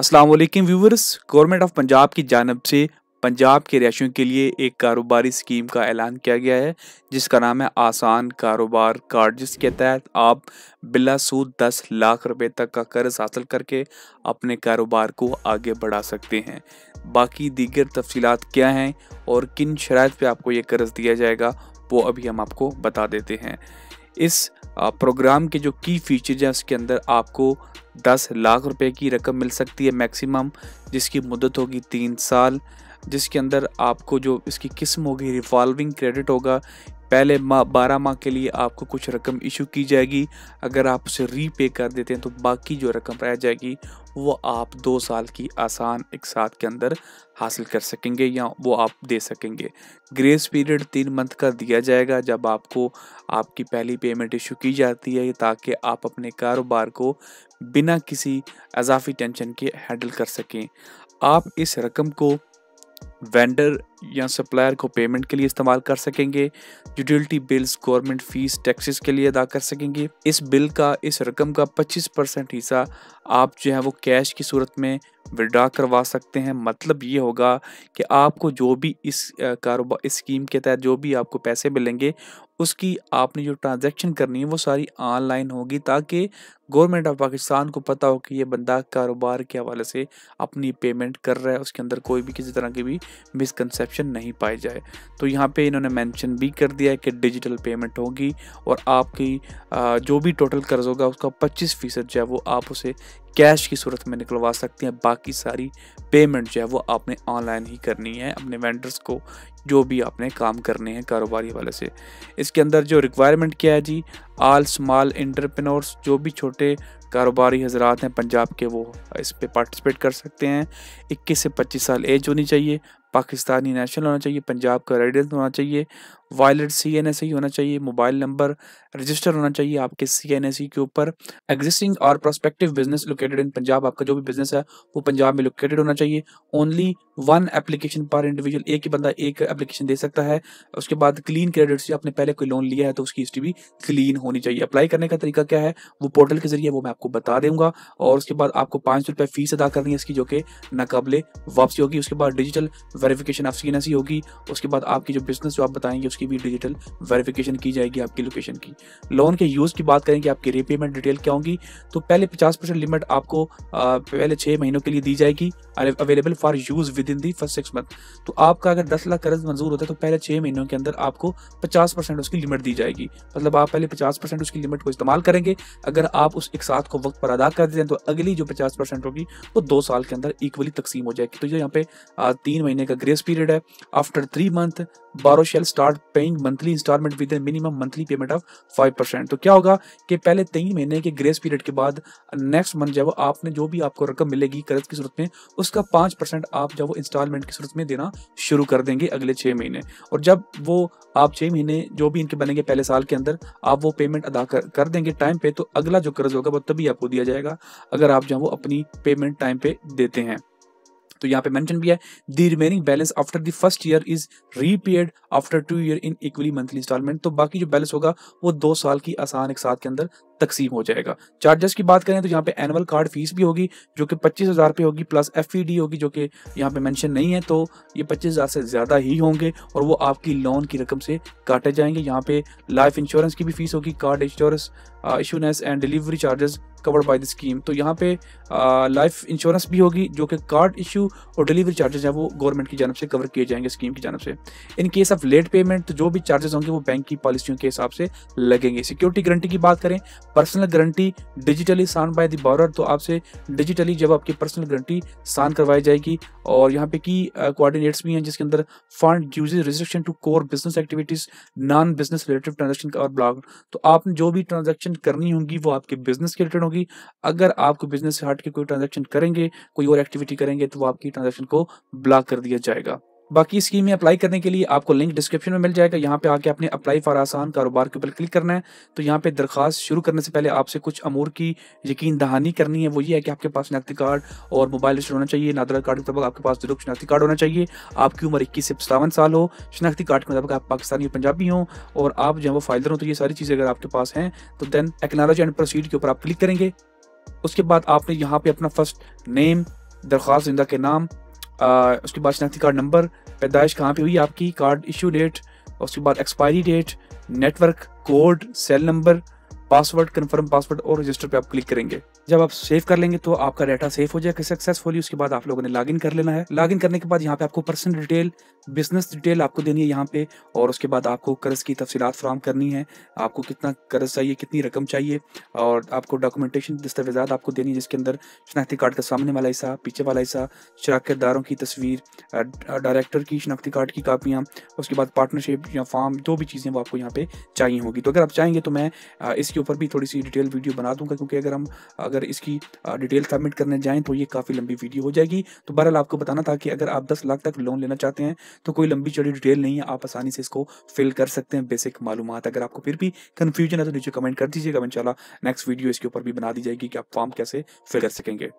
अस्सलाम वालेकुम viewers. Government of Punjab की जानिब से पंजाब के रिहायशियों के लिए एक कारोबारी स्कीम का ऐलान किया गया है जिसका नाम है आसान कारोबार कार्ड, जिसके तहत आप बिला सूद 10 लाख रुपए तक का कर्ज हासिल करके अपने कारोबार को आगे बढ़ा सकते हैं। बाकी दीगर तफसीलात क्या हैं और किन शराइत पे आपको ये कर्ज दिया जाएगा वो अभी हम आपको बता देते हैं। इस प्रोग्राम के जो की फीचर्स हैं उसके अंदर आपको 10 लाख रुपए की रकम मिल सकती है मैक्सिमम, जिसकी मुद्दत होगी 3 साल, जिसके अंदर आपको जो इसकी किस्म होगी रिवॉल्विंग क्रेडिट होगा। पहले 12 माह के लिए आपको कुछ रकम इशू की जाएगी, अगर आप उसे रीपे कर देते हैं तो बाकी जो रकम रह जाएगी वो आप 2 साल की आसान एक साथ के अंदर हासिल कर सकेंगे या वो आप दे सकेंगे। ग्रेस पीरियड 3 मंथ का दिया जाएगा जब आपको आपकी पहली पेमेंट इशू की जाती है, ताकि आप अपने कारोबार को बिना किसी इजाफी टेंशन के हैंडल कर सकें। आप इस रकम को वेंडर या सप्लायर को पेमेंट के लिए इस्तेमाल कर सकेंगे, utility bills, government fees, taxes के लिए अदा कर सकेंगे। इस रकम का 25% हिस्सा आप जो है वो कैश की सूरत में विड्रॉ करवा सकते हैं। मतलब ये होगा कि आपको जो भी इस स्कीम के तहत जो भी आपको पैसे मिलेंगे उसकी आपने जो ट्रांजैक्शन करनी है वो सारी ऑनलाइन होगी, ताकि गवर्नमेंट ऑफ पाकिस्तान को पता हो कि ये बंदा कारोबार के हवाले से अपनी पेमेंट कर रहा है, उसके अंदर कोई भी किसी तरह की भी मिसकंसेप्शन नहीं पाई जाए। तो यहाँ पे इन्होंने मेंशन भी कर दिया है कि डिजिटल पेमेंट होगी और आपकी जो भी टोटल कर्ज होगा उसका 25% जो है वो आप उसे कैश की सूरत में निकलवा सकते हैं। बाकी सारी पेमेंट जो है वो आपने ऑनलाइन ही करनी है अपने वेंडर्स को, जो भी आपने काम करने हैं कारोबारी वाले से। इसके अंदर जो रिक्वायरमेंट क्या है जी, ऑल स्मॉल एंटरप्रेन्योर्स, जो भी छोटे कारोबारी हजरात हैं पंजाब के वो इस पे पार्टिसिपेट कर सकते हैं। 21 से 25 साल एज होनी चाहिए, पाकिस्तानी नेशनल होना चाहिए, पंजाब का रेजिडेंट होना चाहिए, वैलिड CNSE होना चाहिए, मोबाइल नंबर रजिस्टर होना चाहिए आपके CNSE के ऊपर। एग्जिस्टिंग और prospective business located in Punjab, आपका जो भी बिजनेस है वो पंजाब में लोकेटेड होना चाहिए। ओनली 1 एप्लीकेशन पर इंडिविजुअल, एक ही बंदा एक एप्लीकेशन दे सकता है। उसके बाद क्लीन क्रेडिट, से आपने पहले कोई लोन लिया है तो उसकी हिस्ट्री भी क्लीन होनी चाहिए। अप्लाई करने का तरीका क्या है वो पोर्टल के जरिए वो मैं आपको बता दूंगा, और उसके बाद आपको 500 रुपये फीस अदा करनी है इसकी, जो कि नाकाबिले वापसी होगी। उसके बाद डिजिटल वेरिफिकेशन ऑफ CNSE होगी। उसके बाद आपकी जो बिजनेस जो आप बताएंगे उसकी भी डिजिटल वेरिफिकेशन की जाएगी आपकी लोकेशन की। लोन के यूज की बात करें कि आपकी रीपेमेंट डिटेल क्या होंगी, तो पहले 50% लिमिट आपको पहले 6 महीनों के लिए दी जाएगी, available for use with in the first 6 month. तो आपका अगर 10 लाख कर्ज मंजूर होता है तो पहले 6 महीनों के अंदर आपको 50% उसकी लिमिट दी जाएगी। मतलब आप पहले 50% उसकी लिमिट को इस्तेमाल करेंगे। अगर आप उस एक साथ को वक्त पर अदा कर देते हैं तो अगली जो 50% होगी वो 2 साल के अंदर इक्वली तकसीम हो जाएगी। तो ये यहाँ पे 3 महीने का ग्रेस पीरियड है। After 3 month borrower shall start paying monthly installment with a minimum monthly payment of 5%। तो क्या होगा कि पहले 3 महीने के ग्रेस पीरियड के बाद नेक्स्ट मंथ जब आपने जो भी आपको रकम मिलेगी कर्ज की सूरत में उसका 5% आप जब वो इंस्टॉलमेंट की सूरत में देना शुरू कर देंगे अगले 6 महीने। और जब वो आप 6 महीने जो भी इनके बनेंगे पहले साल के अंदर आप वो पेमेंट अदा कर देंगे टाइम पे, तो अगला जो कर्ज होगा वो तभी आपको दिया जाएगा अगर आप जो वो अपनी पेमेंट टाइम पे देते हैं। तो यहाँ पे मेंशन भी है, the remaining balance after the first year is repaid after 2 year in equally monthly instalment. तो बाकी जो बैलेंस होगा वो 2 साल की आसान एक साथ के अंदर तकसीम हो जाएगा। चार्जेस की बात करें तो यहाँ पे एनुअल कार्ड फीस भी होगी जो कि 25,000 रुपये होगी, प्लस FED होगी जो कि यहाँ पे मेंशन नहीं है, तो ये 25,000 से ज़्यादा ही होंगे और वो आपकी लोन की रकम से काटे जाएंगे। यहाँ पे लाइफ इंश्योरेंस की भी फीस होगी, card insurance issuance and delivery charges covered by the scheme. तो यहाँ पे लाइफ इंश्योरेंस भी होगी जो कि कार्ड इशू और डिलीवरी चार्जेस है वो गवर्नमेंट की जानब से कवर किए जाएंगे स्कीम की जानब से। In case of late payment तो जो भी चार्जेस होंगे वो बैंक की पॉलिसियों के हिसाब से लगेंगे। सिक्योरिटी गारंटी की बात करें, personal guarantee digitally sign by the borrower, तो आपसे डिजिटली जब आपकी पर्सनल गारंटी साइन करवाई जाएगी। और यहाँ पे की कोऑर्डिनेट्स भी हैं जिसके अंदर fund usages restriction to core business activities, non business related transaction और ब्लॉक। तो आपने जो भी ट्रांजेक्शन करनी होंगी वो आपके बिजनेस के रिलेटेड होगी। अगर आपको बिजनेस से हट के कोई ट्रांजेक्शन करेंगे, कोई और एक्टिविटी करेंगे तो वो आपकी ट्रांजेक्शन को ब्लॉक कर दिया जाएगा। बाकी स्कीम में अप्लाई करने के लिए आपको लिंक डिस्क्रिप्शन में मिल जाएगा। यहाँ पे आके आपने अप्लाई फॉर आसान कारोबार के ऊपर क्लिक करना है। तो यहाँ पे दरखास्त शुरू करने से पहले आपसे कुछ अमूर की यकीन दहानी करनी है। वो ये है कि आपके पास शनाख्ती कार्ड और मोबाइल रजिस्टर होना चाहिए। नादरा कार्ड के मुताबिक आपके पास जरूर शनाख्ती कार्ड होना चाहिए। आपकी उम्र 21 से 57 साल हो। शनाख्ती कार्ड के मुताबिक आप पाकिस्तानी और पंजाबी हो और आप जो है वो फाइलर हो। तो ये सारी चीज़ें अगर आपके पास हैं तो देन एक्नॉलेज एंड प्रोसीड के ऊपर आप क्लिक करेंगे। उसके बाद आपने यहाँ पे अपना फर्स्ट नेम, दरख्वास्त दहिंदा के नाम, उसके बाद शनाख्ती कार्ड नंबर, पैदाइश कहाँ पे हुई आपकी, कार्ड इशू डेट, उसके बाद expiry date, network code, cell number, password, confirm password और रजिस्टर पे आप क्लिक करेंगे। जब आप सेव कर लेंगे तो आपका डाटा सेव हो जाएगा सक्सेसफुली। उसके बाद आप लोगों ने लॉगिन कर लेना है। लॉगिन करने के बाद यहाँ पे आपको पर्सनल डिटेल, बिजनेस डिटेल आपको देनी है यहाँ पे, और उसके बाद आपको कर्ज की तफसीलात फराहम करनी है, आपको कितना कर्ज चाहिए, कितनी रकम चाहिए, और आपको डॉक्यूमेंटेशन दस्तावेजात आपको देनी है, जिसके अंदर शनाख्ती कार्ड का सामने वाला हिस्सा, पीछे वाला हिस्सा, शराकतदारों की तस्वीर, डायरेक्टर की शनाख्ती कार्ड की कापियाँ, उसके बाद पार्टनरशिप या फार्म, जो भी चीज़ें वो आपको यहाँ पे चाहिए होगी। तो अगर आप चाहेंगे तो मैं इसके ऊपर भी थोड़ी सी डिटेल वीडियो बना दूंगा, क्योंकि अगर इसकी डिटेल सबमिट करने जाएं तो ये काफ़ी लंबी वीडियो हो जाएगी। तो बहरहाल आपको बताना था कि अगर आप 10 लाख तक लोन लेना चाहते हैं तो कोई लंबी चौड़ी डिटेल नहीं है, आप आसानी से इसको फिल कर सकते हैं, बेसिक मालूमात। अगर आपको फिर भी कन्फ्यूजन है तो नीचे कमेंट कर दीजिएगा, इंशाल्लाह नेक्स्ट वीडियो इसके ऊपर भी बना दी जाएगी कि आप फॉर्म कैसे फिल कर सकेंगे।